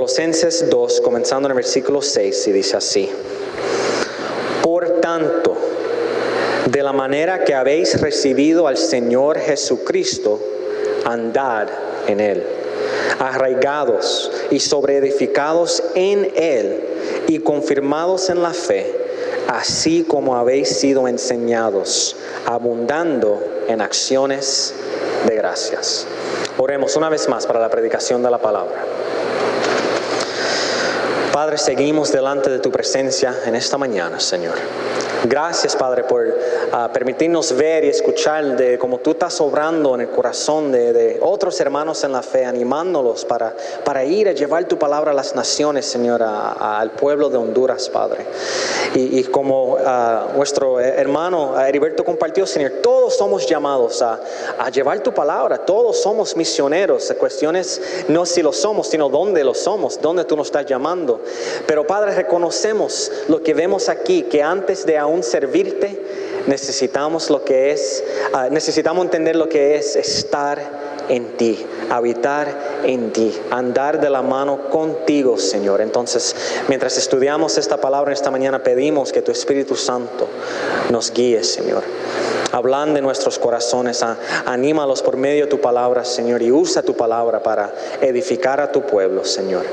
Colosenses 2, comenzando en el versículo 6, y dice así: Por tanto, de la manera que habéis recibido al Señor Jesucristo, andad en Él, arraigados y sobreedificados en Él y confirmados en la fe, así como habéis sido enseñados, abundando en acciones de gracias. Oremos una vez más para la predicación de la palabra. Padre, seguimos delante de tu presencia en esta mañana, Señor. Gracias, Padre, por permitirnos ver y escuchar de cómo tú estás obrando en el corazón de otros hermanos en la fe, animándolos para ir a llevar tu palabra a las naciones, Señor, al pueblo de Honduras, Padre. Y como nuestro hermano Heriberto compartió, Señor, todos somos llamados a llevar tu palabra. Todos somos misioneros. La cuestión es no si lo somos, sino dónde lo somos, dónde tú nos estás llamando. Pero, Padre, reconocemos lo que vemos aquí, que antes de aún servirte, necesitamos entender lo que es estar en ti, habitar en ti, andar de la mano contigo, Señor. Entonces, mientras estudiamos esta palabra esta mañana, pedimos que tu Espíritu Santo nos guíe, Señor. Ablande nuestros corazones, anímalos por medio de tu palabra, Señor, y usa tu palabra para edificar a tu pueblo, Señor.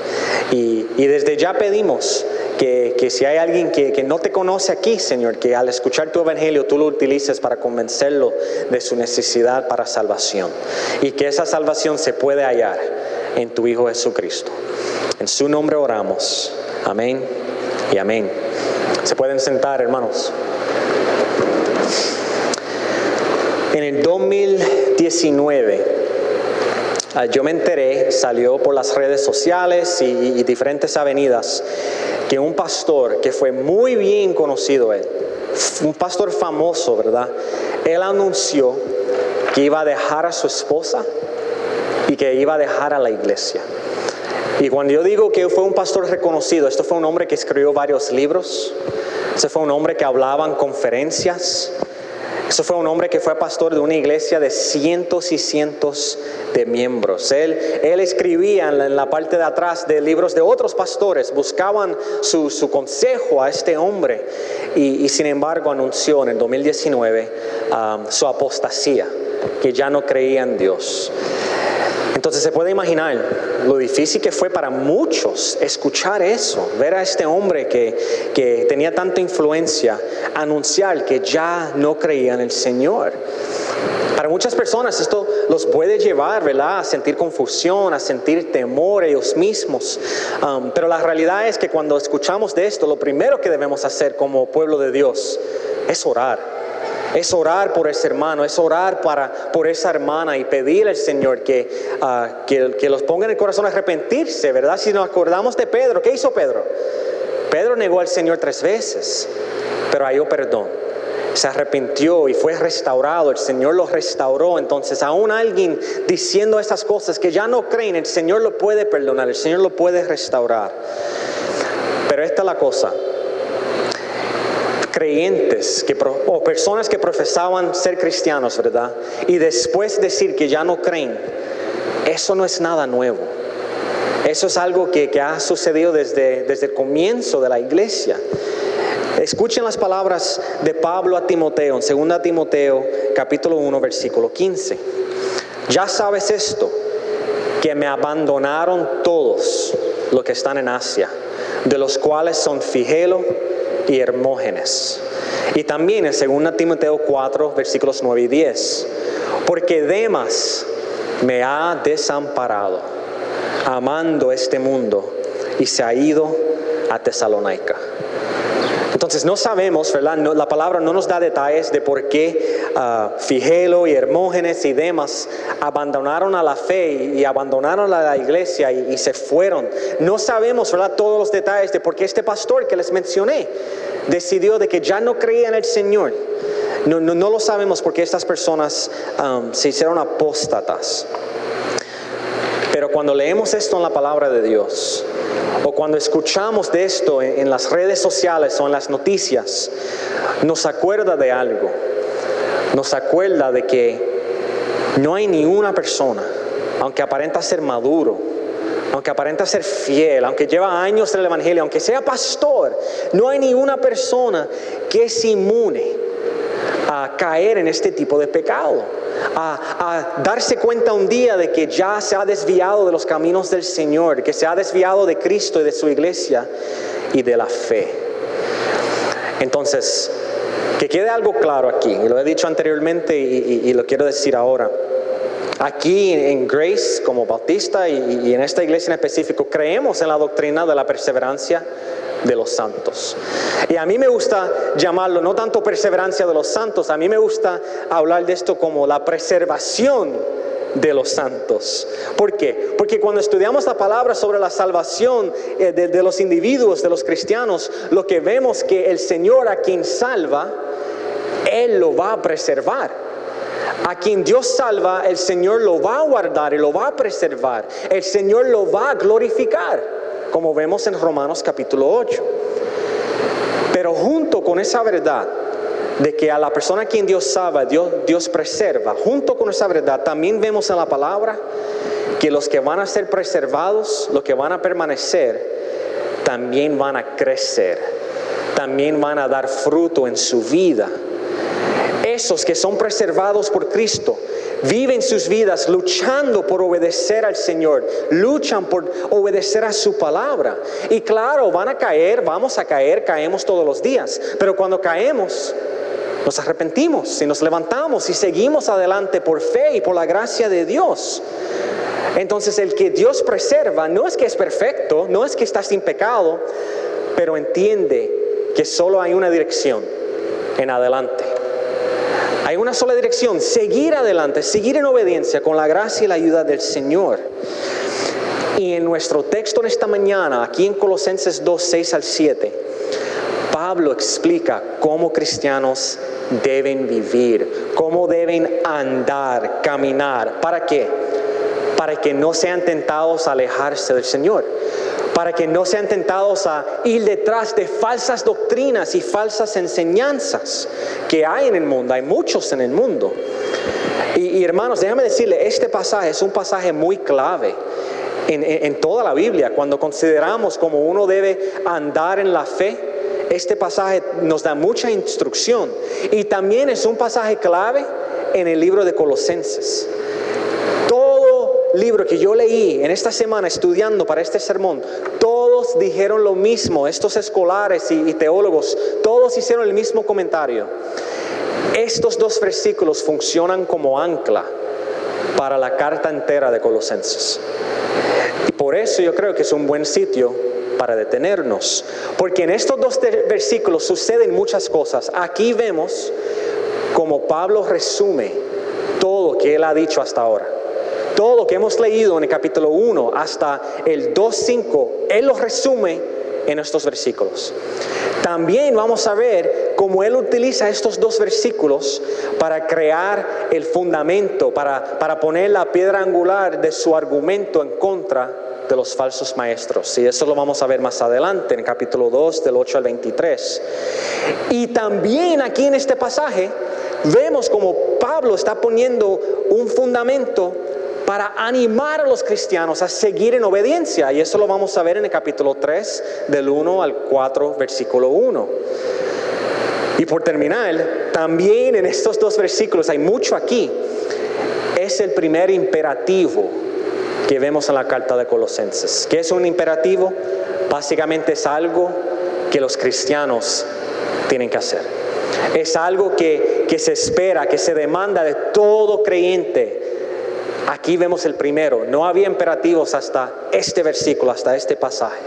Y desde ya pedimos que si hay alguien que no te conoce aquí, Señor, que al escuchar tu evangelio tú lo utilices para convencerlo de su necesidad para salvación, y que esa salvación se puede hallar en tu Hijo Jesucristo. En su nombre oramos. Amén y amén. Se pueden sentar, hermanos. En el 2019, yo me enteré, salió por las redes sociales y diferentes avenidas, que un pastor que fue muy bien conocido, un pastor famoso, ¿verdad? Él anunció que iba a dejar a su esposa y que iba a dejar a la iglesia. Y cuando yo digo que fue un pastor reconocido, esto fue un hombre que escribió varios libros, ese fue un hombre que hablaba en conferencias. Eso fue un hombre que fue pastor de una iglesia de cientos y cientos de miembros. Él escribía en la parte de atrás de libros de otros pastores, buscaban su consejo a este hombre. Y sin embargo anunció en el 2019 su apostasía, que ya no creía en Dios. Entonces se puede imaginar lo difícil que fue para muchos escuchar eso, ver a este hombre que tenía tanta influencia anunciar que ya no creía en el Señor. Para muchas personas esto los puede llevar, ¿verdad?, a sentir confusión, a sentir temor ellos mismos. Pero la realidad es que cuando escuchamos de esto, lo primero que debemos hacer como pueblo de Dios es orar. Es orar por ese hermano, es orar por esa hermana y pedir al Señor que los ponga en el corazón a arrepentirse, ¿verdad? Si nos acordamos de Pedro, ¿qué hizo Pedro? Pedro negó al Señor 3 veces, pero halló perdón. Se arrepintió y fue restaurado, el Señor lo restauró. Entonces, aún alguien diciendo estas cosas que ya no creen, el Señor lo puede perdonar, el Señor lo puede restaurar. Pero esta es la cosa. Creyentes o personas que profesaban ser cristianos, ¿verdad? Y después decir que ya no creen, eso no es nada nuevo. Eso es algo que ha sucedido desde el comienzo de la iglesia. Escuchen las palabras de Pablo a Timoteo, en 2 Timoteo capítulo 1 versículo 15. Ya sabes esto, que me abandonaron todos los que están en Asia, de los cuales son Figelo y Hermógenes. Y también en 2 Timoteo 4 versículos 9 y 10. Porque Demas me ha desamparado, amando este mundo, y se ha ido a Tesalónica. Entonces no sabemos, ¿verdad? La palabra no nos da detalles de por qué Figelo y Hermógenes y Demas abandonaron a la fe y abandonaron a la iglesia y se fueron. No sabemos, ¿verdad?, todos los detalles de por qué este pastor que les mencioné decidió de que ya no creía en el Señor. No lo sabemos porque estas personas se hicieron apóstatas. Pero cuando leemos esto en la palabra de Dios, o cuando escuchamos de esto en las redes sociales o en las noticias, nos acuerda de algo. Nos acuerda de que no hay ninguna persona, aunque aparenta ser maduro, aunque aparenta ser fiel, aunque lleva años en el evangelio, aunque sea pastor, no hay ni una persona que es inmune a caer en este tipo de pecado, a darse cuenta un día de que ya se ha desviado de los caminos del Señor, que se ha desviado de Cristo y de su iglesia y de la fe. Entonces, que quede algo claro aquí, y lo he dicho anteriormente y lo quiero decir ahora. Aquí en Grace, como bautista y en esta iglesia en específico, creemos en la doctrina de la perseverancia de los santos. Y a mí me gusta llamarlo no tanto perseverancia de los santos, a mí me gusta hablar de esto como la preservación de los santos. ¿Por qué? Porque cuando estudiamos la palabra sobre la salvación de los individuos, de los cristianos, lo que vemos que el Señor a quien salva, Él lo va a preservar. A quien Dios salva, el Señor lo va a guardar y lo va a preservar. El Señor lo va a glorificar, como vemos en Romanos capítulo 8. Pero junto con esa verdad de que a la persona a quien Dios salva, Dios preserva, junto con esa verdad también vemos en la palabra que los que van a ser preservados, los que van a permanecer, también van a crecer, también van a dar fruto en su vida. Esos que son preservados por Cristo viven sus vidas luchando por obedecer al Señor, luchan por obedecer a su palabra. Y claro, van a caer, vamos a caer, caemos todos los días. Pero cuando caemos, nos arrepentimos y nos levantamos y seguimos adelante por fe y por la gracia de Dios. Entonces el que Dios preserva no es que es perfecto, no es que está sin pecado, pero entiende que solo hay una dirección: en adelante. Hay una sola dirección: seguir adelante, seguir en obediencia con la gracia y la ayuda del Señor. Y en nuestro texto en esta mañana, aquí en Colosenses 2, 6 al 7, Pablo explica cómo cristianos deben vivir, cómo deben andar, caminar. ¿Para qué? Para que no sean tentados a alejarse del Señor, para que no sean tentados a ir detrás de falsas doctrinas y falsas enseñanzas que hay en el mundo. Hay muchos en el mundo. Y hermanos, déjame decirle, este pasaje es un pasaje muy clave en toda la Biblia. Cuando consideramos cómo uno debe andar en la fe, este pasaje nos da mucha instrucción. Y también es un pasaje clave en el libro de Colosenses. Libro que yo leí en esta semana estudiando para este sermón, todos dijeron lo mismo. Estos escolares y teólogos, todos hicieron el mismo comentario. Estos dos versículos funcionan como ancla para la carta entera de Colosenses. Y por eso yo creo que es un buen sitio para detenernos, porque en estos dos versículos suceden muchas cosas. Aquí vemos como Pablo resume todo lo que él ha dicho hasta ahora. Todo lo que hemos leído en el capítulo 1 hasta el 2:5, Él lo resume en estos versículos. También vamos a ver cómo Él utiliza estos dos versículos para crear el fundamento, para poner la piedra angular de su argumento en contra de los falsos maestros. Y eso lo vamos a ver más adelante en el capítulo 2, del 8 al 23. Y también aquí en este pasaje vemos como Pablo está poniendo un fundamento para animar a los cristianos a seguir en obediencia. Y eso lo vamos a ver en el capítulo 3, del 1 al 4, versículo 1. Y por terminar, también en estos dos versículos, hay mucho aquí, es el primer imperativo que vemos en la carta de Colosenses. ¿Qué es un imperativo? Básicamente es algo que los cristianos tienen que hacer. Es algo que se espera, que se demanda de todo creyente. Aquí vemos el primero. No había imperativos hasta este versículo, hasta este pasaje.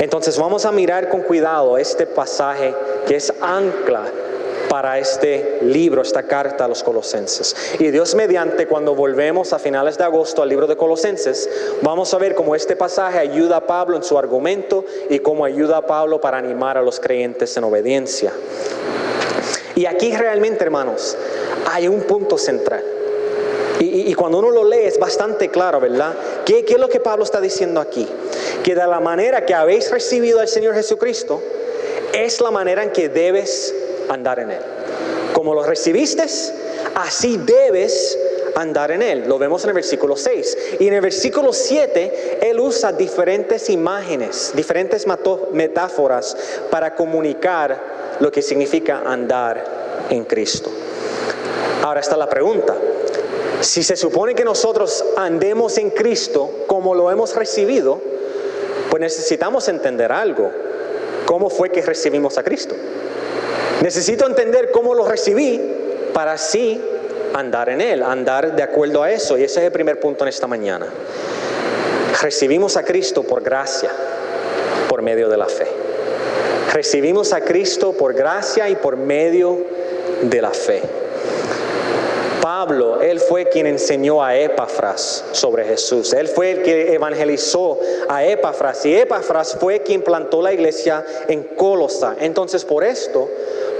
Entonces vamos a mirar con cuidado este pasaje que es ancla para este libro, esta carta a los Colosenses. Y Dios mediante, cuando volvemos a finales de agosto al libro de Colosenses, vamos a ver cómo este pasaje ayuda a Pablo en su argumento y cómo ayuda a Pablo para animar a los creyentes en obediencia. Y aquí realmente, hermanos, hay un punto central. Y cuando uno lo lee es bastante claro, ¿verdad? ¿Qué es lo que Pablo está diciendo aquí? Que de la manera que habéis recibido al Señor Jesucristo, es la manera en que debes andar en Él. Como lo recibiste, así debes andar en Él. Lo vemos en el versículo 6. Y en el versículo 7, Él usa diferentes imágenes, diferentes metáforas para comunicar lo que significa andar en Cristo. Ahora está la pregunta. Si se supone que nosotros andemos en Cristo como lo hemos recibido, pues necesitamos entender algo. ¿Cómo fue que recibimos a Cristo? Necesito entender cómo lo recibí para así andar en Él, andar de acuerdo a eso. Y ese es el primer punto en esta mañana. Recibimos a Cristo por gracia, por medio de la fe. Recibimos a Cristo por gracia y por medio de la fe. Pablo, él fue quien enseñó a Epafras sobre Jesús. Él fue el que evangelizó a Epafras. Y Epafras fue quien plantó la iglesia en Colosa. Entonces, por esto,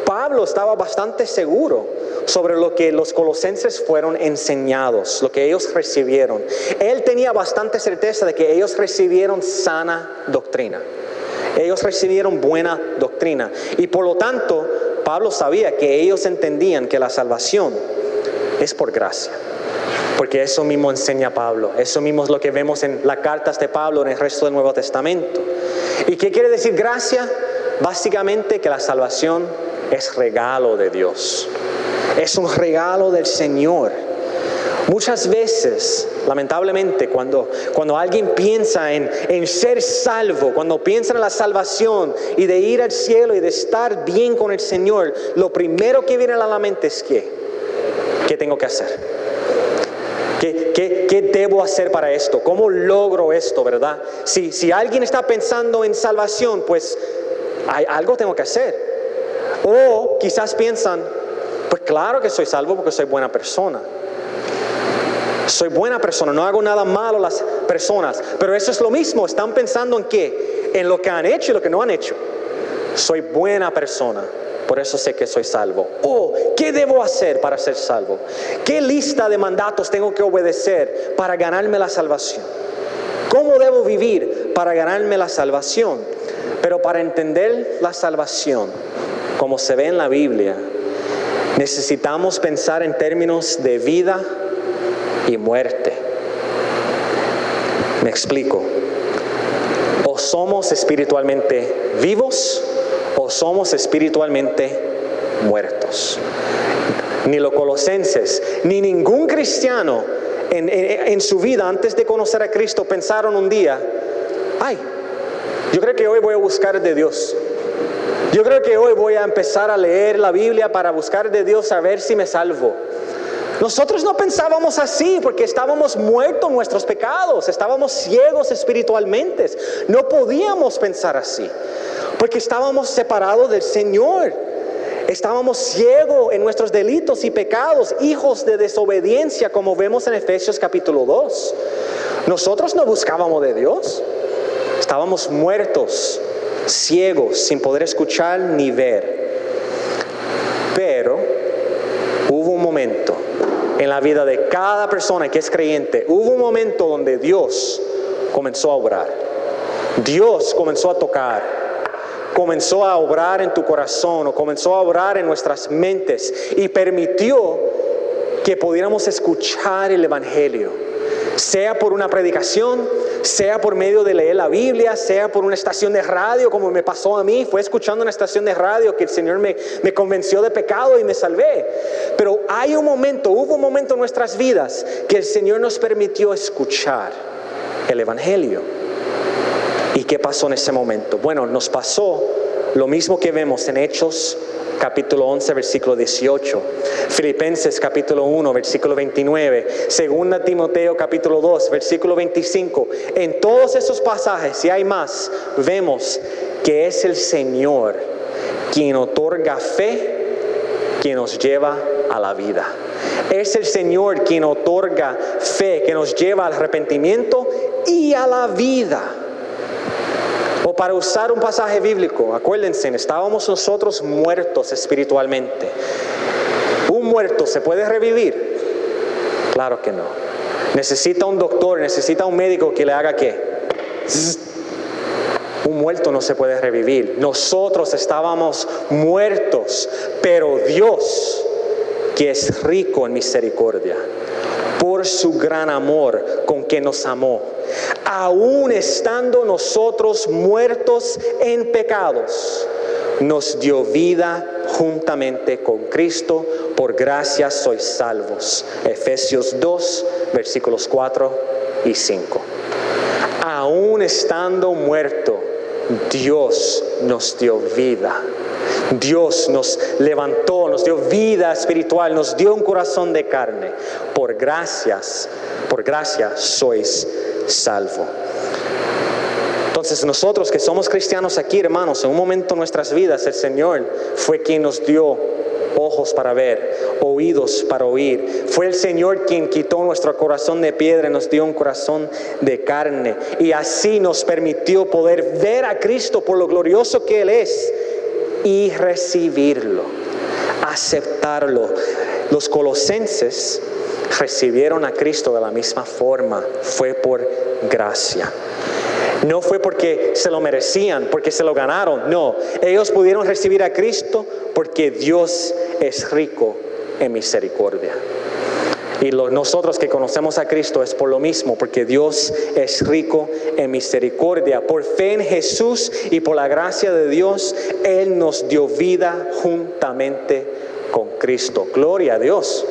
Pablo estaba bastante seguro sobre lo que los colosenses fueron enseñados, lo que ellos recibieron. Él tenía bastante certeza de que ellos recibieron sana doctrina. Ellos recibieron buena doctrina. Y por lo tanto, Pablo sabía que ellos entendían que la salvación es por gracia. Porque eso mismo enseña Pablo. Eso mismo es lo que vemos en las cartas de Pablo en el resto del Nuevo Testamento. ¿Y qué quiere decir gracia? Básicamente que la salvación es regalo de Dios. Es un regalo del Señor. Muchas veces, lamentablemente, cuando alguien piensa en ser salvo, cuando piensa en la salvación y de ir al cielo y de estar bien con el Señor, lo primero que viene a la mente es ¿qué tengo que hacer? ¿Qué debo hacer para esto? ¿Cómo logro esto, verdad? Si alguien está pensando en salvación, pues algo tengo que hacer. O quizás piensan, pues claro que soy salvo porque soy buena persona. Soy buena persona, no hago nada malo a las personas. Pero eso es lo mismo, están pensando en qué, en lo que han hecho y lo que no han hecho. Soy buena persona, por eso sé que soy salvo. ¿Qué debo hacer para ser salvo? ¿Qué lista de mandatos tengo que obedecer para ganarme la salvación? ¿Cómo debo vivir para ganarme la salvación? Pero para entender la salvación, como se ve en la Biblia, necesitamos pensar en términos de vida y muerte. Me explico. O somos espiritualmente vivos o somos espiritualmente muertos. Ni los colosenses, ni ningún cristiano en su vida antes de conocer a Cristo pensaron un día, yo creo que hoy voy a buscar de Dios. Yo creo que hoy voy a empezar a leer la Biblia para buscar de Dios a ver si me salvo. Nosotros no pensábamos así porque estábamos muertos en nuestros pecados, estábamos ciegos espiritualmente. No podíamos pensar así porque estábamos separados del Señor. Estábamos ciegos en nuestros delitos y pecados, hijos de desobediencia, como vemos en Efesios capítulo 2. Nosotros no buscábamos de Dios. Estábamos muertos, ciegos, sin poder escuchar ni ver. Pero hubo un momento en la vida de cada persona que es creyente, hubo un momento donde Dios comenzó a obrar. Dios comenzó a tocar, comenzó a obrar en tu corazón, o comenzó a obrar en nuestras mentes y permitió que pudiéramos escuchar el Evangelio, sea por una predicación, sea por medio de leer la Biblia, sea por una estación de radio, como me pasó a mí. Fue escuchando una estación de radio que el Señor me convenció de pecado y me salvé. Pero hubo un momento en nuestras vidas que el Señor nos permitió escuchar el Evangelio. ¿Y qué pasó en ese momento? Bueno, nos pasó lo mismo que vemos en Hechos capítulo 11, versículo 18, Filipenses capítulo 1, versículo 29, 2 Timoteo capítulo 2, versículo 25. En todos esos pasajes, y hay más, vemos que es el Señor quien otorga fe, quien nos lleva a la vida. Es el Señor quien otorga fe, que nos lleva al arrepentimiento y a la vida. O para usar un pasaje bíblico, acuérdense, estábamos nosotros muertos espiritualmente. ¿Un muerto se puede revivir? Claro que no. Necesita un doctor, necesita un médico que le haga ¿qué? Un muerto no se puede revivir. Nosotros estábamos muertos, pero Dios, que es rico en misericordia, por su gran amor con que nos amó, aun estando nosotros muertos en pecados, nos dio vida juntamente con Cristo, por gracia sois salvos. Efesios 2, versículos 4 y 5. Aun estando muerto, Dios nos dio vida. Dios nos levantó, nos dio vida espiritual, nos dio un corazón de carne. Por gracia sois salvos. Entonces nosotros que somos cristianos aquí, hermanos, en un momento de nuestras vidas el Señor fue quien nos dio ojos para ver, oídos para oír. Fue el Señor quien quitó nuestro corazón de piedra y nos dio un corazón de carne. Y así nos permitió poder ver a Cristo por lo glorioso que Él es y recibirlo, aceptarlo. Los colosenses recibieron a Cristo de la misma forma. Fue por gracia. No fue porque se lo merecían, porque se lo ganaron. No, ellos pudieron recibir a Cristo porque Dios es rico en misericordia. Y nosotros que conocemos a Cristo es por lo mismo, porque Dios es rico en misericordia. Por fe en Jesús y por la gracia de Dios, Él nos dio vida juntamente con Cristo. Gloria a Dios.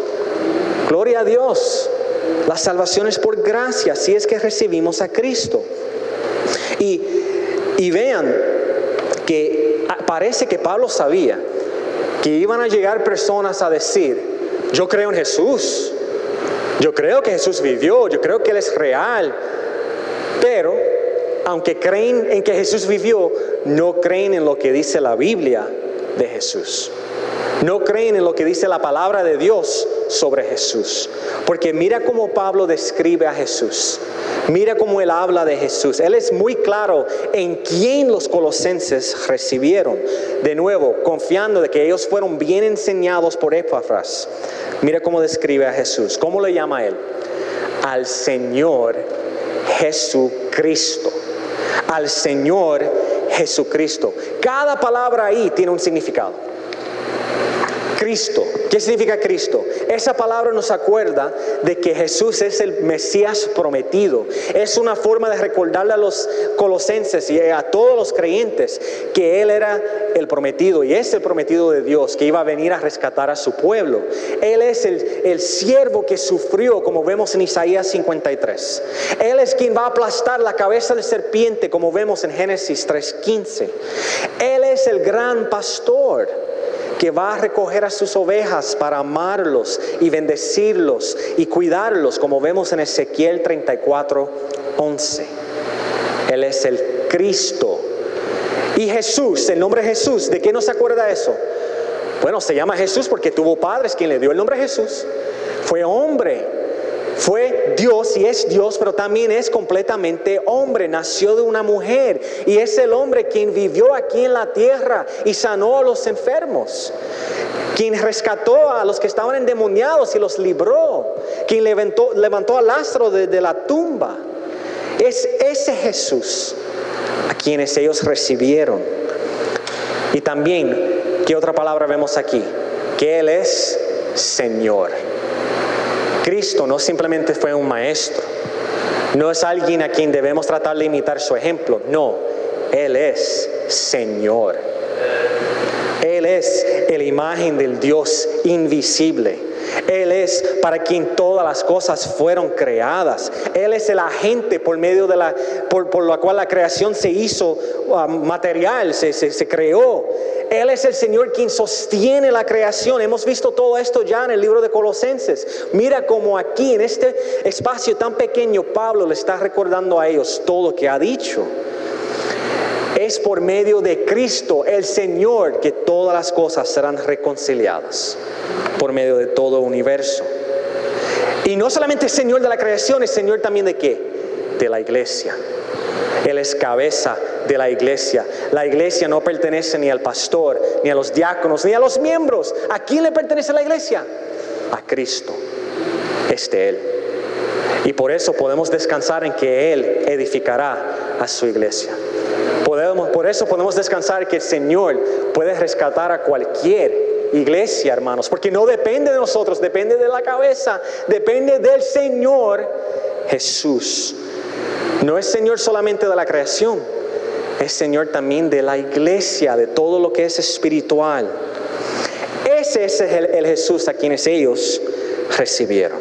Gloria a Dios. La salvación es por gracia, si es que recibimos a Cristo. Y vean que parece que Pablo sabía que iban a llegar personas a decir: yo creo en Jesús, yo creo que Jesús vivió, yo creo que Él es real, pero aunque creen en que Jesús vivió, no creen en lo que dice la Biblia de Jesús. No creen en lo que dice la palabra de Dios sobre Jesús. Porque mira cómo Pablo describe a Jesús. Mira cómo él habla de Jesús. Él es muy claro en quién los colosenses recibieron. De nuevo, confiando de que ellos fueron bien enseñados por Epafras. Mira cómo describe a Jesús. ¿Cómo le llama él? Al Señor Jesucristo. Al Señor Jesucristo. Cada palabra ahí tiene un significado. Cristo. ¿Qué significa Cristo? Esa palabra nos acuerda de que Jesús es el Mesías prometido. Es una forma de recordarle a los colosenses y a todos los creyentes que Él era el prometido y es el prometido de Dios que iba a venir a rescatar a su pueblo. Él es el siervo que sufrió, como vemos en Isaías 53. Él es quien va a aplastar la cabeza de serpiente, como vemos en Génesis 3:15. Él es el gran pastor que va a recoger a sus ovejas para amarlos y bendecirlos y cuidarlos, como vemos en Ezequiel 34:11. Él es el Cristo. Y Jesús, el nombre Jesús, ¿de qué nos acuerda eso? Bueno, se llama Jesús porque tuvo padres quien le dio el nombre Jesús. Fue hombre. Fue Dios y es Dios, pero también es completamente hombre. Nació de una mujer y es el hombre quien vivió aquí en la tierra y sanó a los enfermos, quien rescató a los que estaban endemoniados y los libró, quien levantó a Lázaro de la tumba. Es ese Jesús a quienes ellos recibieron. Y también, ¿qué otra palabra vemos aquí? Que Él es Señor. Cristo no simplemente fue un maestro, no es alguien a quien debemos tratar de imitar su ejemplo, no, Él es Señor. Él es la imagen del Dios invisible. Él es para quien todas las cosas fueron creadas. Él es el agente por medio de por la cual la creación se hizo material, se creó. Él es el Señor quien sostiene la creación. Hemos visto todo esto ya en el libro de Colosenses. Mira cómo aquí en este espacio tan pequeño Pablo le está recordando a ellos todo lo que ha dicho. Es por medio de Cristo, el Señor, que todas las cosas serán reconciliadas. Por medio de todo el universo. Y no solamente es Señor de la creación, es Señor también de ¿qué? De la iglesia. Él es cabeza de la iglesia. La iglesia no pertenece ni al pastor, ni a los diáconos, ni a los miembros. ¿A quién le pertenece la iglesia? A Cristo. Es de Él. Y por eso podemos descansar en que Él edificará a su iglesia. Por eso podemos descansar que el Señor puede rescatar a cualquier iglesia, hermanos, porque no depende de nosotros, depende de la cabeza, depende del Señor Jesús. No es Señor solamente de la creación, es Señor también de la iglesia, de todo lo que es espiritual. Ese es el Jesús a quienes ellos recibieron.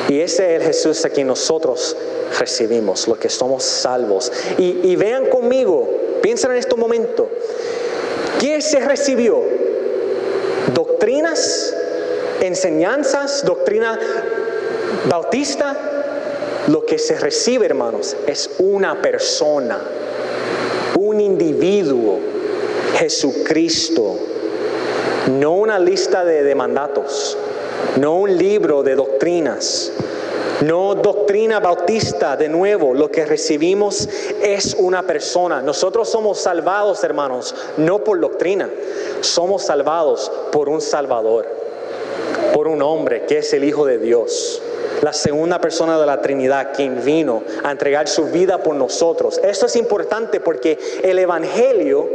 Y ese es el Jesús a quien nosotros recibimos, los que somos salvos. Y vean conmigo, piensen en este momento, ¿qué se recibió? ¿Doctrinas? ¿Enseñanzas? ¿Doctrina bautista? Lo que se recibe, hermanos, es una persona, un individuo, Jesucristo. No una lista de mandatos, no un libro de doctrinas, no doctrina bautista. De nuevo, lo que recibimos es una persona. Nosotros somos salvados, hermanos, no por doctrina. Somos salvados por un Salvador, por un hombre que es el Hijo de Dios, la segunda persona de la Trinidad, quien vino a entregar su vida por nosotros. Esto es importante porque el Evangelio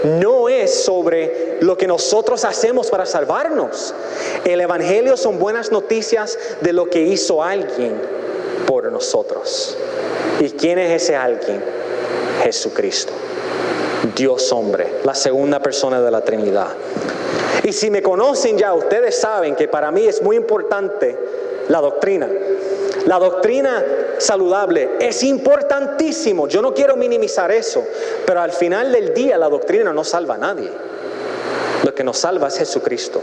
no es sobre lo que nosotros hacemos para salvarnos. El Evangelio son buenas noticias de lo que hizo alguien por nosotros. ¿Y quién es ese alguien? Jesucristo, Dios hombre, la segunda persona de la Trinidad. Y si me conocen ya, ustedes saben que para mí es muy importante la doctrina. La doctrina saludable es importantísimo. Yo no quiero minimizar eso, pero al final del día la doctrina no salva a nadie. Lo que nos salva es Jesucristo.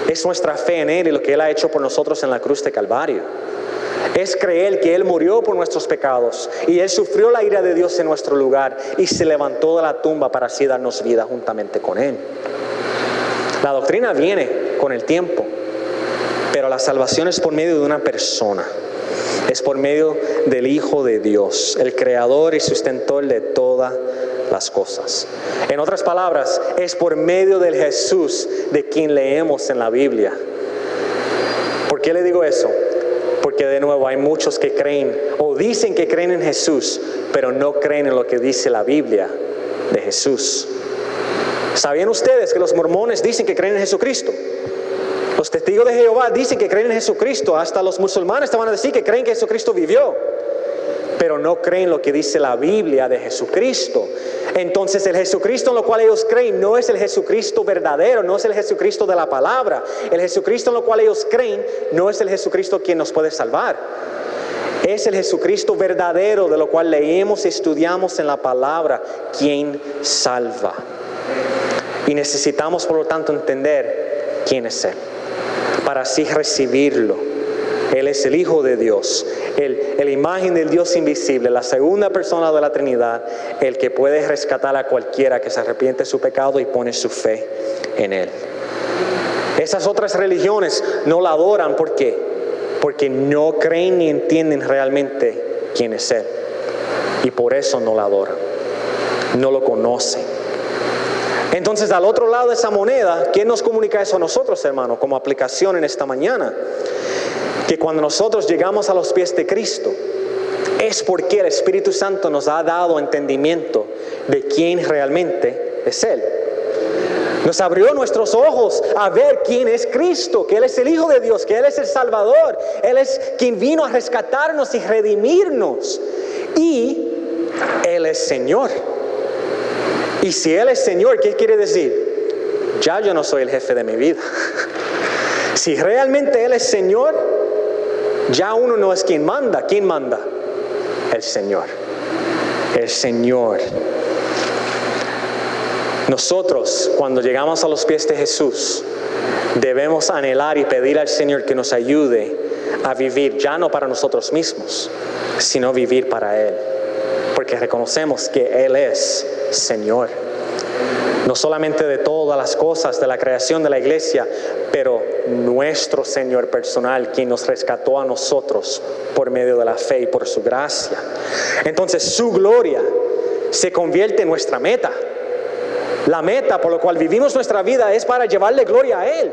Es nuestra fe en Él y lo que Él ha hecho por nosotros en la cruz de Calvario. Es creer que Él murió por nuestros pecados y Él sufrió la ira de Dios en nuestro lugar y se levantó de la tumba para así darnos vida juntamente con Él. La doctrina viene con el tiempo, pero la salvación es por medio de una persona. Es por medio del Hijo de Dios, el creador y sustentor de todas las cosas. En otras palabras, es por medio del Jesús de quien leemos en la Biblia. ¿Por qué le digo eso? Porque de nuevo hay muchos que creen o dicen que creen en Jesús, pero no creen en lo que dice la Biblia de Jesús. ¿Sabían ustedes que los mormones dicen que creen en Jesucristo? Los testigos de Jehová dicen que creen en Jesucristo. Hasta los musulmanes te van a decir que creen que Jesucristo vivió, pero no creen lo que dice la Biblia de Jesucristo. Entonces el Jesucristo en lo cual ellos creen no es el Jesucristo verdadero, no es el Jesucristo de la palabra. El Jesucristo en lo cual ellos creen no es el Jesucristo quien nos puede salvar. Es el Jesucristo verdadero de lo cual leemos y estudiamos en la palabra, quien salva. Y necesitamos por lo tanto entender quién es Él, para así recibirlo. Él es el Hijo de Dios, la imagen del Dios invisible, la segunda persona de la Trinidad, el que puede rescatar a cualquiera que se arrepiente de su pecado y pone su fe en Él. Esas otras religiones no la adoran. ¿Por qué? Porque no creen ni entienden realmente quién es Él. Y por eso no la adoran, no lo conocen. Entonces, al otro lado de esa moneda, ¿quién nos comunica eso a nosotros, hermanos, como aplicación en esta mañana? Que cuando nosotros llegamos a los pies de Cristo, es porque el Espíritu Santo nos ha dado entendimiento de quién realmente es Él. Nos abrió nuestros ojos a ver quién es Cristo, que Él es el Hijo de Dios, que Él es el Salvador, Él es quien vino a rescatarnos y redimirnos. Y Él es Señor. Y si Él es Señor, ¿qué quiere decir? Ya yo no soy el jefe de mi vida. Si realmente Él es Señor, ya uno no es quien manda. ¿Quién manda? El Señor. El Señor. Nosotros, cuando llegamos a los pies de Jesús, debemos anhelar y pedir al Señor que nos ayude a vivir ya no para nosotros mismos, sino vivir para Él. Porque reconocemos que Él es Señor. No solamente de todas las cosas de la creación de la iglesia, pero nuestro Señor personal, quien nos rescató a nosotros por medio de la fe y por su gracia. Entonces su gloria se convierte en nuestra meta. La meta por la cual vivimos nuestra vida es para llevarle gloria a Él.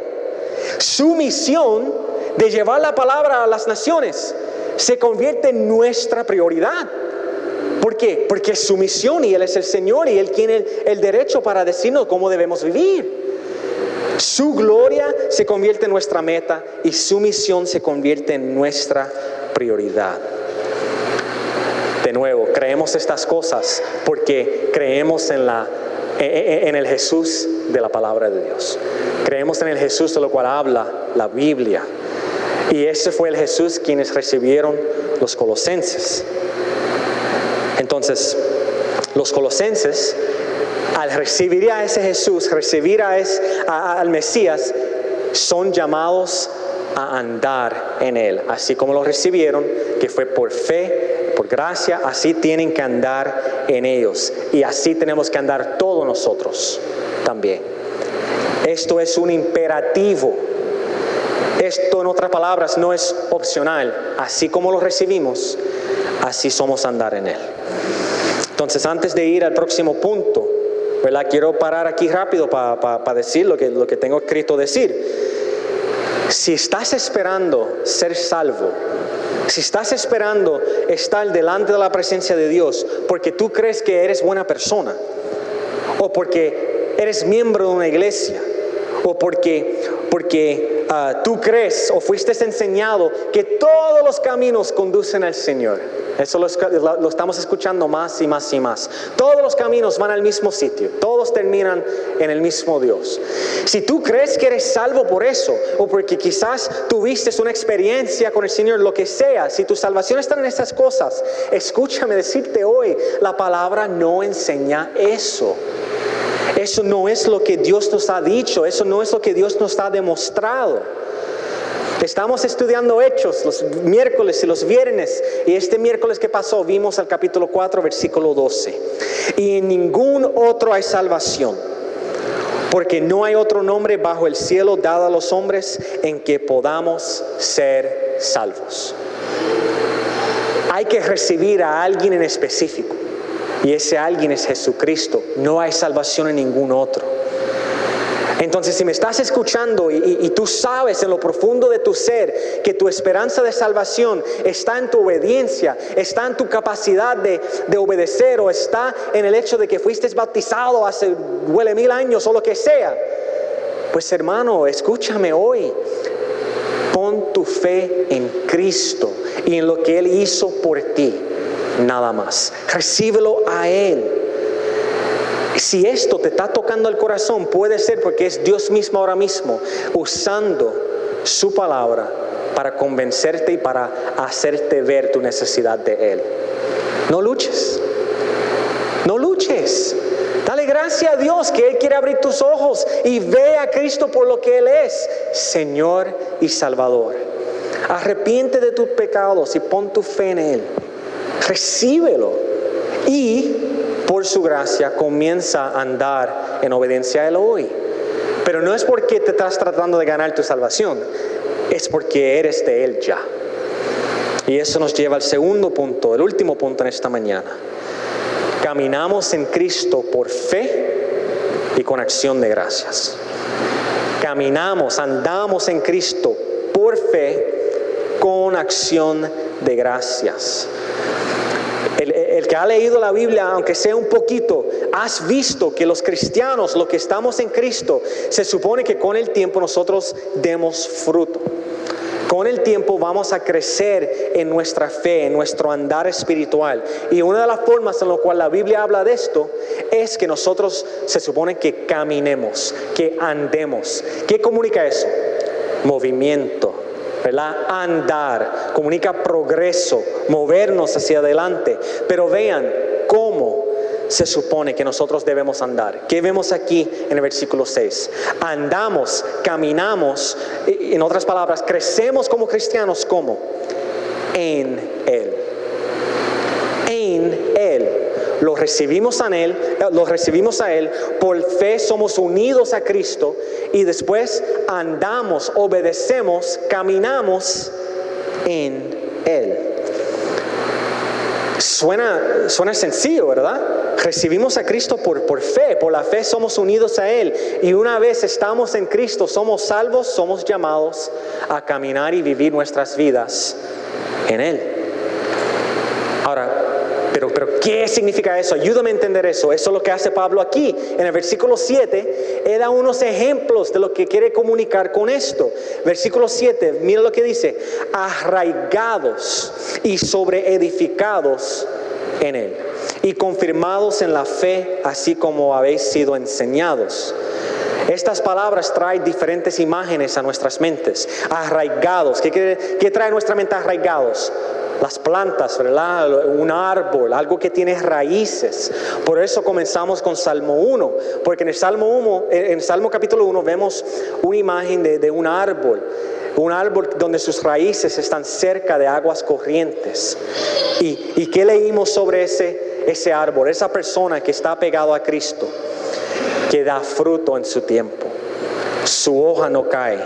Su misión de llevar la palabra a las naciones se convierte en nuestra prioridad. ¿Por qué? Porque es su misión y Él es el Señor y Él tiene el derecho para decirnos cómo debemos vivir. Su gloria se convierte en nuestra meta y su misión se convierte en nuestra prioridad. De nuevo, creemos estas cosas porque creemos en el Jesús de la palabra de Dios. Creemos en el Jesús de lo cual habla la Biblia. Y ese fue el Jesús quienes recibieron los colosenses. Entonces, los colosenses, al recibir a ese Jesús, recibir al Mesías, son llamados a andar en Él. Así como lo recibieron, que fue por fe, por gracia, así tienen que andar en ellos. Y así tenemos que andar todos nosotros también. Esto es un imperativo. Esto, en otras palabras, no es opcional. Así como lo recibimos, así somos andar en Él. Entonces, antes de ir al próximo punto, ¿verdad? Quiero parar aquí rápido para decir lo que tengo escrito decir. Si estás esperando ser salvo, si estás esperando estar delante de la presencia de Dios porque tú crees que eres buena persona, o porque eres miembro de una iglesia, o porque tú crees o fuiste enseñado que todos los caminos conducen al Señor. Eso lo estamos escuchando más y más y más. Todos los caminos van al mismo sitio. Todos terminan en el mismo Dios. Si tú crees que eres salvo por eso, o porque quizás tuviste una experiencia con el Señor, lo que sea, si tu salvación está en esas cosas, escúchame decirte hoy, la palabra no enseña eso. Eso no es lo que Dios nos ha dicho. Eso no es lo que Dios nos ha demostrado. Estamos estudiando Hechos los miércoles y los viernes, y este miércoles que pasó vimos el capítulo 4, versículo 12. Y en ningún otro hay salvación, porque no hay otro nombre bajo el cielo dado a los hombres en que podamos ser salvos. Hay que recibir a alguien en específico, y ese alguien es Jesucristo. No hay salvación en ningún otro. Entonces, si me estás escuchando y tú sabes en lo profundo de tu ser que tu esperanza de salvación está en tu obediencia, está en tu capacidad de obedecer, o está en el hecho de que fuiste bautizado hace 1000 años o lo que sea, pues hermano, escúchame hoy. Pon tu fe en Cristo y en lo que Él hizo por ti, nada más. Recíbelo a Él. Si esto te está tocando el corazón, puede ser porque es Dios mismo ahora mismo usando su palabra para convencerte y para hacerte ver tu necesidad de Él. No luches. No luches. Dale gracias a Dios que Él quiere abrir tus ojos y ve a Cristo por lo que Él es, Señor y Salvador. Arrepiente de tus pecados y pon tu fe en Él. Recíbelo y por su gracia comienza a andar en obediencia a Él hoy. Pero no es porque te estás tratando de ganar tu salvación, es porque eres de Él ya. Y eso nos lleva al segundo punto, el último punto en esta mañana. Caminamos en Cristo por fe y con acción de gracias. Andamos en Cristo por fe con acción de gracias. El que ha leído la Biblia, aunque sea un poquito, has visto que los cristianos, los que estamos en Cristo, se supone que con el tiempo nosotros demos fruto. Con el tiempo vamos a crecer en nuestra fe, en nuestro andar espiritual. Y una de las formas en la cual la Biblia habla de esto es que nosotros se supone que caminemos, que andemos. ¿Qué comunica eso? Movimiento, ¿verdad? Andar, comunica progreso, movernos hacia adelante. Pero vean cómo se supone que nosotros debemos andar. ¿Qué vemos aquí en el versículo 6? Andamos, caminamos, en otras palabras, crecemos como cristianos, ¿cómo? En Él. En Él. Lo recibimos a Él, por fe somos unidos a Cristo y después andamos, obedecemos, caminamos en Él. Suena sencillo, ¿verdad? Recibimos a Cristo por fe, por la fe somos unidos a Él, y una vez estamos en Cristo, somos salvos, somos llamados a caminar y vivir nuestras vidas en Él. Ahora, Pero ¿qué significa eso? Ayúdame a entender eso. Eso es lo que hace Pablo aquí. En el versículo 7, él da unos ejemplos de lo que quiere comunicar con esto. Versículo 7, mira lo que dice: arraigados y sobreedificados en él, y confirmados en la fe, así como habéis sido enseñados. Estas palabras traen diferentes imágenes a nuestras mentes. Arraigados. ¿Qué trae a nuestra mente arraigados? Las plantas, ¿verdad? Un árbol, algo que tiene raíces. Por eso comenzamos con Salmo 1, porque en el Salmo capítulo 1 vemos una imagen de un árbol donde sus raíces están cerca de aguas corrientes. ¿Y qué leímos sobre ese árbol? Esa persona que está pegado a Cristo, que da fruto en su tiempo, su hoja no cae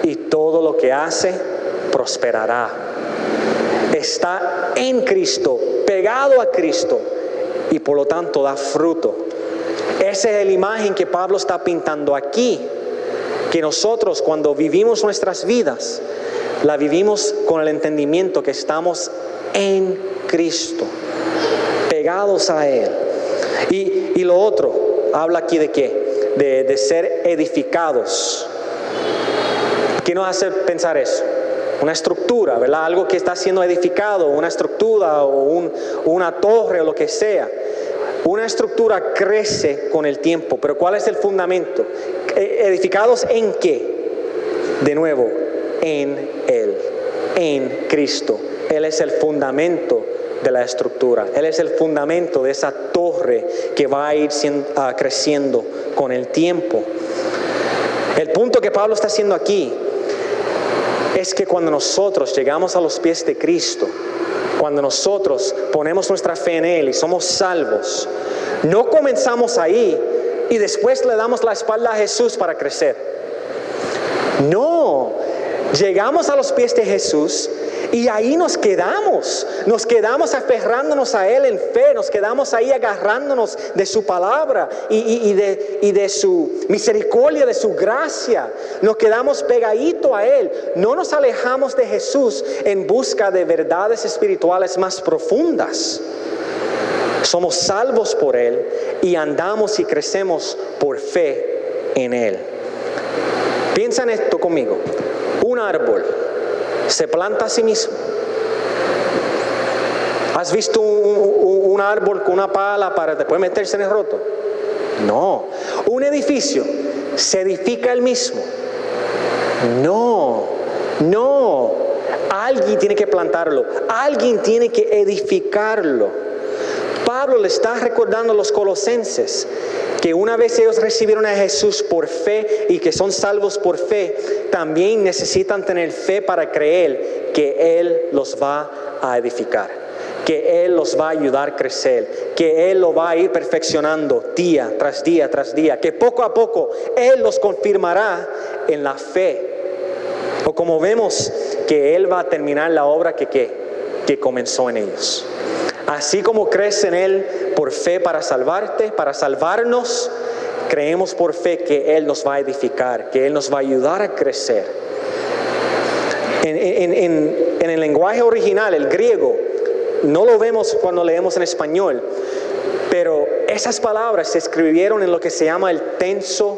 y todo lo que hace prosperará. Está en Cristo, pegado a Cristo, y por lo tanto da fruto. Esa es la imagen que Pablo está pintando aquí, que nosotros cuando vivimos nuestras vidas, la vivimos con el entendimiento que estamos en Cristo, pegados a Él. Y lo otro, habla aquí de qué, de ser edificados. ¿Qué nos hace pensar eso? Una estructura, ¿verdad? Algo que está siendo edificado, una estructura o una torre o lo que sea. Una estructura crece con el tiempo, pero ¿cuál es el fundamento? ¿Edificados en qué? De nuevo, en Él, en Cristo. Él es el fundamento de la estructura. Él es el fundamento de esa torre que va a ir creciendo con el tiempo. El punto que Pablo está haciendo aquí es que cuando nosotros llegamos a los pies de Cristo, cuando nosotros ponemos nuestra fe en Él y somos salvos, no comenzamos ahí y después le damos la espalda a Jesús para crecer. No, llegamos a los pies de Jesús y ahí nos quedamos aferrándonos a Él en fe, nos quedamos ahí agarrándonos de su palabra y de su misericordia, de su gracia. Nos quedamos pegaditos a Él, no nos alejamos de Jesús en busca de verdades espirituales más profundas. Somos salvos por Él y andamos y crecemos por fe en Él. Piensa en esto conmigo. Un árbol se planta a sí mismo. ¿Has visto un árbol con una pala para después meterse en el roto? No. Un edificio se edifica él mismo. No. Alguien tiene que plantarlo. Alguien tiene que edificarlo. Pablo le está recordando a los colosenses que una vez ellos recibieron a Jesús por fe y que son salvos por fe, también necesitan tener fe para creer que Él los va a edificar, que Él los va a ayudar a crecer, que Él lo va a ir perfeccionando día tras día tras día, que poco a poco Él los confirmará en la fe. O como vemos que Él va a terminar la obra que comenzó en ellos. Así como crees en Él por fe para salvarte, para salvarnos, creemos por fe que Él nos va a edificar, que Él nos va a ayudar a crecer. En el lenguaje original, el griego, no lo vemos cuando leemos en español, pero esas palabras se escribieron en lo que se llama el tenso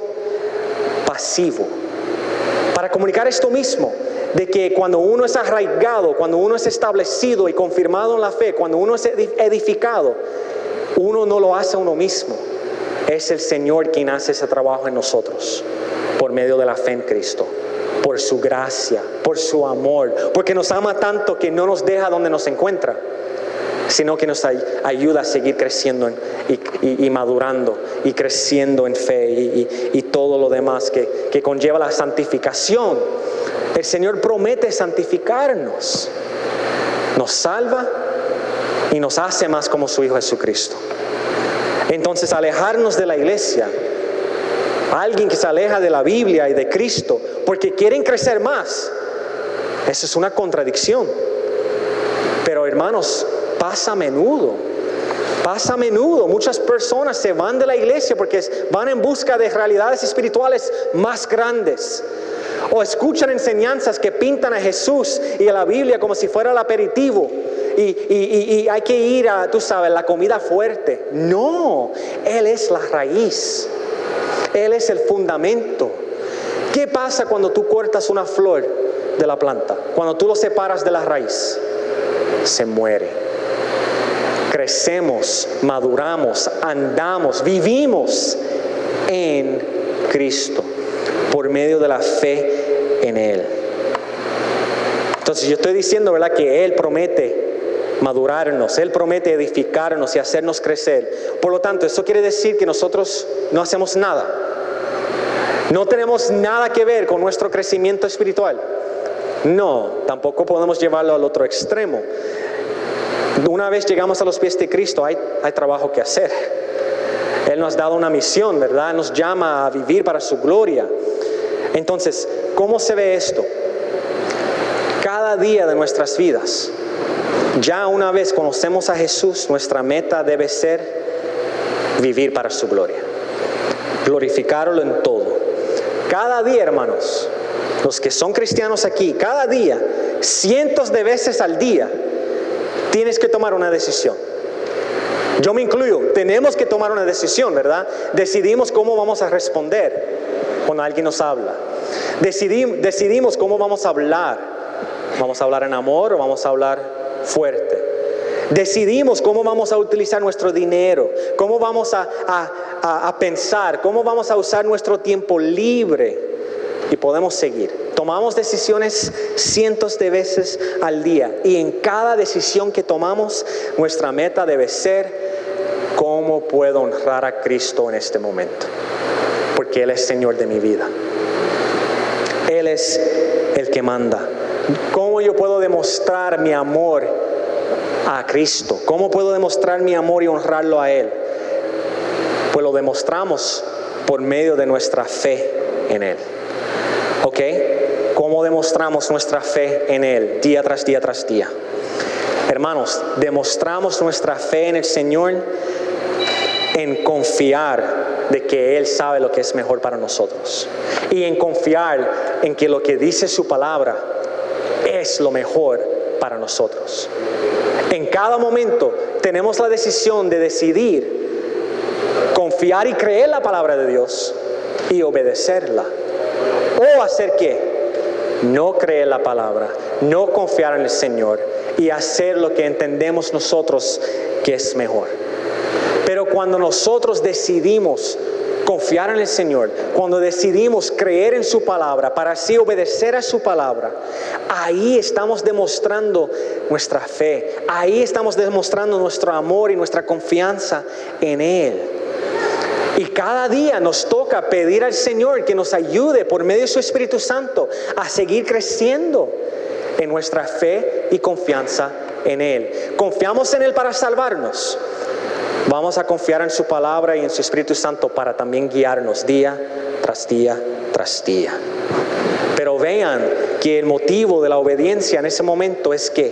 pasivo, para comunicar esto mismo, de que cuando uno es arraigado, cuando uno es establecido y confirmado en la fe, cuando uno es edificado, uno no lo hace uno mismo. Es el Señor quien hace ese trabajo en nosotros, por medio de la fe en Cristo, por su gracia, por su amor, porque nos ama tanto que no nos deja donde nos encuentra, sino que nos ayuda a seguir creciendo y madurando y creciendo en fe y todo lo demás que conlleva la santificación. El Señor promete santificarnos, nos salva y nos hace más como su Hijo Jesucristo. Entonces, alejarnos de la iglesia, alguien que se aleja de la Biblia y de Cristo porque quieren crecer más, eso es una contradicción. Pero hermanos, pasa a menudo. Muchas personas se van de la iglesia porque van en busca de realidades espirituales más grandes. O escuchan enseñanzas que pintan a Jesús y a la Biblia como si fuera el aperitivo. y hay que ir a, tú sabes, la comida fuerte. No, Él es la raíz. Él es el fundamento. ¿Qué pasa cuando tú cortas una flor de la planta? Cuando tú lo separas de la raíz, se muere. Crecemos, maduramos, andamos, vivimos en Cristo por medio de la fe en Él. Entonces yo estoy diciendo, ¿verdad?, que Él promete madurarnos, Él promete edificarnos y hacernos crecer. Por lo tanto, eso quiere decir que nosotros no hacemos nada. No tenemos nada que ver con nuestro crecimiento espiritual. No, tampoco podemos llevarlo al otro extremo. Una vez llegamos a los pies de Cristo, hay trabajo que hacer. Él nos ha dado una misión, ¿verdad? Nos llama a vivir para su gloria. Entonces, ¿cómo se ve esto? Cada día de nuestras vidas, ya una vez conocemos a Jesús, nuestra meta debe ser vivir para su gloria. Glorificarlo en todo. Cada día, hermanos, los que son cristianos aquí, cada día, cientos de veces al día, tienes que tomar una decisión. Yo me incluyo, tenemos que tomar una decisión, ¿verdad? Decidimos cómo vamos a responder cuando alguien nos habla. Decidimos cómo vamos a hablar. ¿Vamos a hablar en amor o vamos a hablar fuerte? Decidimos cómo vamos a utilizar nuestro dinero, cómo vamos a pensar, cómo vamos a usar nuestro tiempo libre. Y podemos seguir. Tomamos decisiones cientos de veces al día. Y en cada decisión que tomamos, nuestra meta debe ser: ¿cómo puedo honrar a Cristo en este momento? Porque Él es Señor de mi vida. Él es el que manda. ¿Cómo yo puedo demostrar mi amor a Cristo? ¿Cómo puedo demostrar mi amor y honrarlo a Él? Pues lo demostramos por medio de nuestra fe en Él. ¿Ok? ¿Cómo demostramos nuestra fe en Él día tras día tras día? Hermanos, demostramos nuestra fe en el Señor en confiar de que Él sabe lo que es mejor para nosotros. Y en confiar en que lo que dice su palabra es lo mejor para nosotros. En cada momento tenemos la decisión de decidir confiar y creer la palabra de Dios y obedecerla. O hacer ¿qué? No creer la palabra, no confiar en el Señor y hacer lo que entendemos nosotros que es mejor. Pero cuando nosotros decidimos confiar en el Señor, cuando decidimos creer en su palabra para así obedecer a su palabra, ahí estamos demostrando nuestra fe, ahí estamos demostrando nuestro amor y nuestra confianza en Él. Y cada día nos toca pedir al Señor que nos ayude por medio de su Espíritu Santo a seguir creciendo en nuestra fe y confianza en Él. ¿Confiamos en Él para salvarnos? Vamos a confiar en su palabra y en su Espíritu Santo para también guiarnos día tras día tras día. Pero vean que el motivo de la obediencia en ese momento es que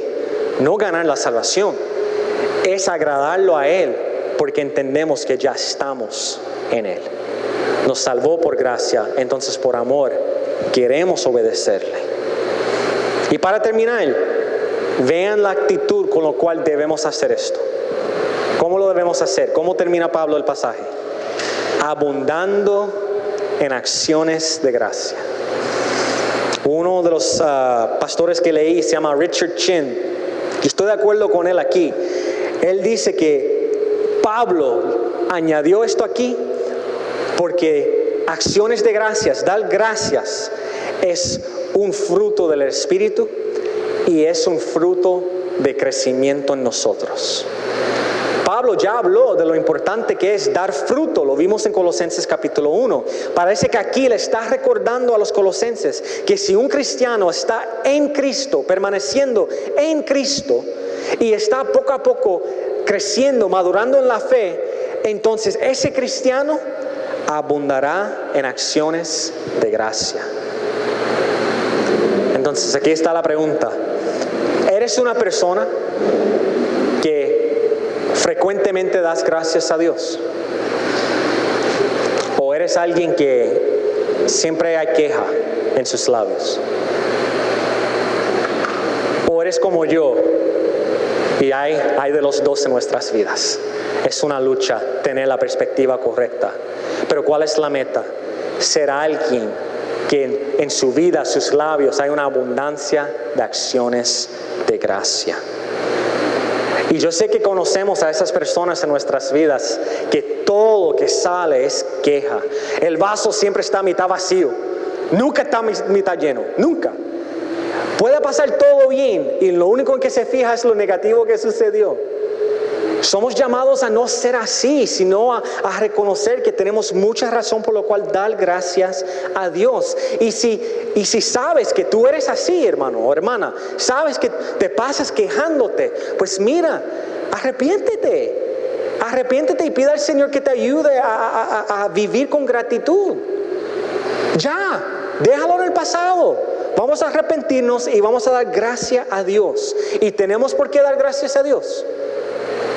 no ganar la salvación, es agradarlo a Él, porque entendemos que ya estamos en Él. Nos salvó por gracia, entonces por amor queremos obedecerle. Y para terminar, vean la actitud con la cual debemos hacer esto. ¿Cómo lo debemos hacer? ¿Cómo termina Pablo el pasaje? Abundando en acciones de gracia. Uno de los pastores que leí se llama Richard Chin, y estoy de acuerdo con él aquí. Él dice que Pablo añadió esto aquí porque acciones de gracias, dar gracias, es un fruto del Espíritu y es un fruto de crecimiento en nosotros. Pablo ya habló de lo importante que es dar fruto, lo vimos en Colosenses capítulo 1. Parece que aquí le está recordando a los colosenses que si un cristiano está en Cristo, permaneciendo en Cristo, y está poco a poco creciendo, madurando en la fe, entonces ese cristiano abundará en acciones de gracia. Entonces aquí está la pregunta: ¿eres una persona que frecuentemente das gracias a Dios? ¿O eres alguien que siempre hay queja en sus labios? ¿O eres como yo, Y hay de los dos en nuestras vidas. Es una lucha tener la perspectiva correcta. Pero ¿cuál es la meta? Ser alguien que en su vida, sus labios, hay una abundancia de acciones de gracia. Y yo sé que conocemos a esas personas en nuestras vidas que todo lo que sale es queja. El vaso siempre está a mitad vacío. Nunca está a mitad lleno. Nunca. Puede pasar todo bien y lo único en que se fija es lo negativo que sucedió. Somos llamados a no ser así, sino a reconocer que tenemos mucha razón por lo cual dar gracias a Dios. Y si sabes que tú eres así, hermano o hermana, sabes que te pasas quejándote, pues mira, arrepiéntete. Arrepiéntete y pida al Señor que te ayude a vivir con gratitud. Ya, déjalo en el pasado. Vamos a arrepentirnos y vamos a dar gracias a Dios. ¿Y tenemos por qué dar gracias a Dios?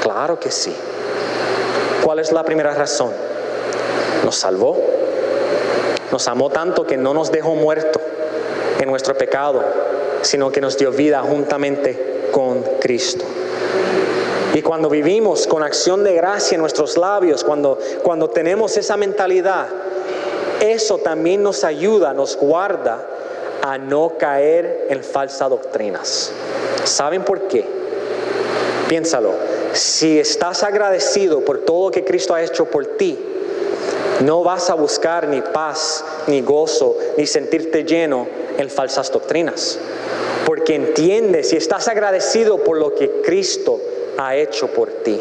Claro que sí. ¿Cuál es la primera razón? Nos salvó. Nos amó tanto que no nos dejó muertos en nuestro pecado, sino que nos dio vida juntamente con Cristo. Y cuando vivimos con acción de gracia en nuestros labios, cuando tenemos esa mentalidad, eso también nos ayuda, nos guarda a no caer en falsas doctrinas. ¿Saben por qué? Piénsalo. Si estás agradecido por todo lo que Cristo ha hecho por ti, no vas a buscar ni paz, ni gozo, ni sentirte lleno en falsas doctrinas. Porque entiendes y estás agradecido por lo que Cristo ha hecho por ti.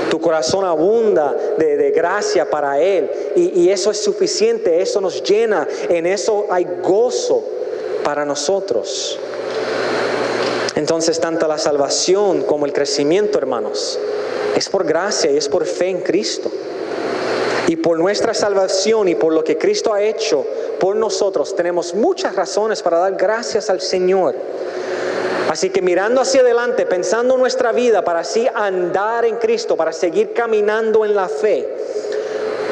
Tu corazón abunda de gracia para Él. Y eso es suficiente, eso nos llena. En eso hay gozo para nosotros. Entonces, tanto la salvación como el crecimiento, hermanos, es por gracia y es por fe en Cristo. Y por nuestra salvación y por lo que Cristo ha hecho por nosotros, tenemos muchas razones para dar gracias al Señor. Así que mirando hacia adelante, pensando en nuestra vida para así andar en Cristo, para seguir caminando en la fe,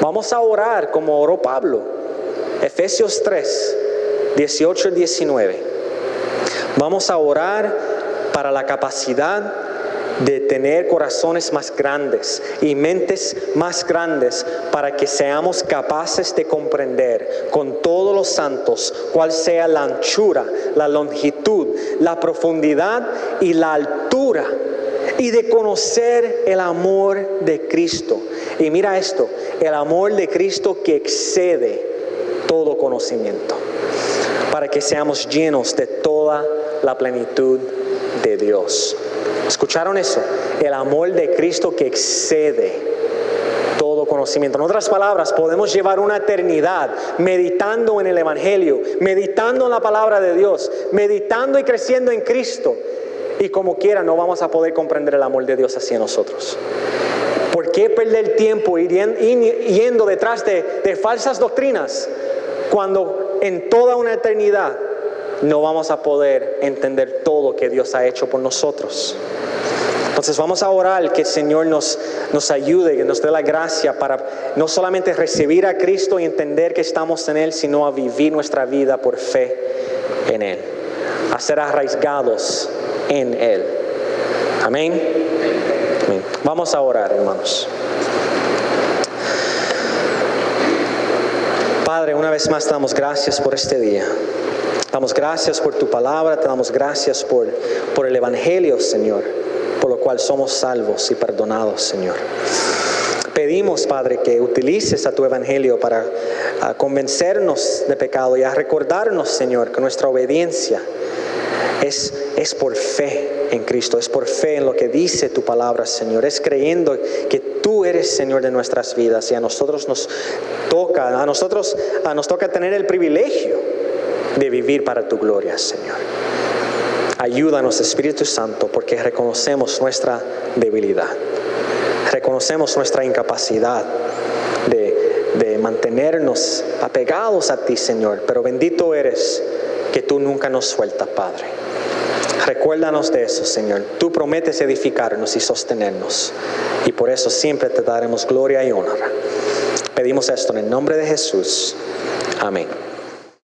vamos a orar como oró Pablo. Efesios 3, 18 y 19. Vamos a orar para la capacidad de tener corazones más grandes y mentes más grandes para que seamos capaces de comprender con todos los santos cuál sea la anchura, la longitud, la profundidad y la altura, y de conocer el amor de Cristo. Y mira esto, el amor de Cristo que excede todo conocimiento, para que seamos llenos de toda la plenitud de Dios. ¿Escucharon eso? El amor de Cristo que excede todo conocimiento. En otras palabras, podemos llevar una eternidad meditando en el Evangelio, meditando en la palabra de Dios, meditando y creciendo en Cristo. Y como quiera no vamos a poder comprender el amor de Dios hacia nosotros. ¿Por qué perder tiempo yendo detrás de falsas doctrinas cuando en toda una eternidad no vamos a poder entender todo lo que Dios ha hecho por nosotros? Entonces vamos a orar que el Señor nos ayude, que nos dé la gracia para no solamente recibir a Cristo y entender que estamos en Él, sino a vivir nuestra vida por fe en Él, a ser arraigados en Él. Amén. Amén. Vamos a orar, hermanos. Padre, una vez más te damos gracias por este día. Damos gracias por tu palabra, te damos gracias por el Evangelio, Señor, por lo cual somos salvos y perdonados, Señor. Pedimos, Padre, que utilices a tu Evangelio para convencernos de pecado y a recordarnos, Señor, que nuestra obediencia es por fe en Cristo, es por fe en lo que dice tu palabra, Señor. Es creyendo que tú eres Señor de nuestras vidas y a nosotros nos toca tener el privilegio de vivir para tu gloria, Señor. Ayúdanos, Espíritu Santo, porque reconocemos nuestra debilidad. Reconocemos nuestra incapacidad de mantenernos apegados a ti, Señor. Pero bendito eres que tú nunca nos sueltas, Padre. Recuérdanos de eso, Señor. Tú prometes edificarnos y sostenernos. Y por eso siempre te daremos gloria y honra. Pedimos esto en el nombre de Jesús. Amén.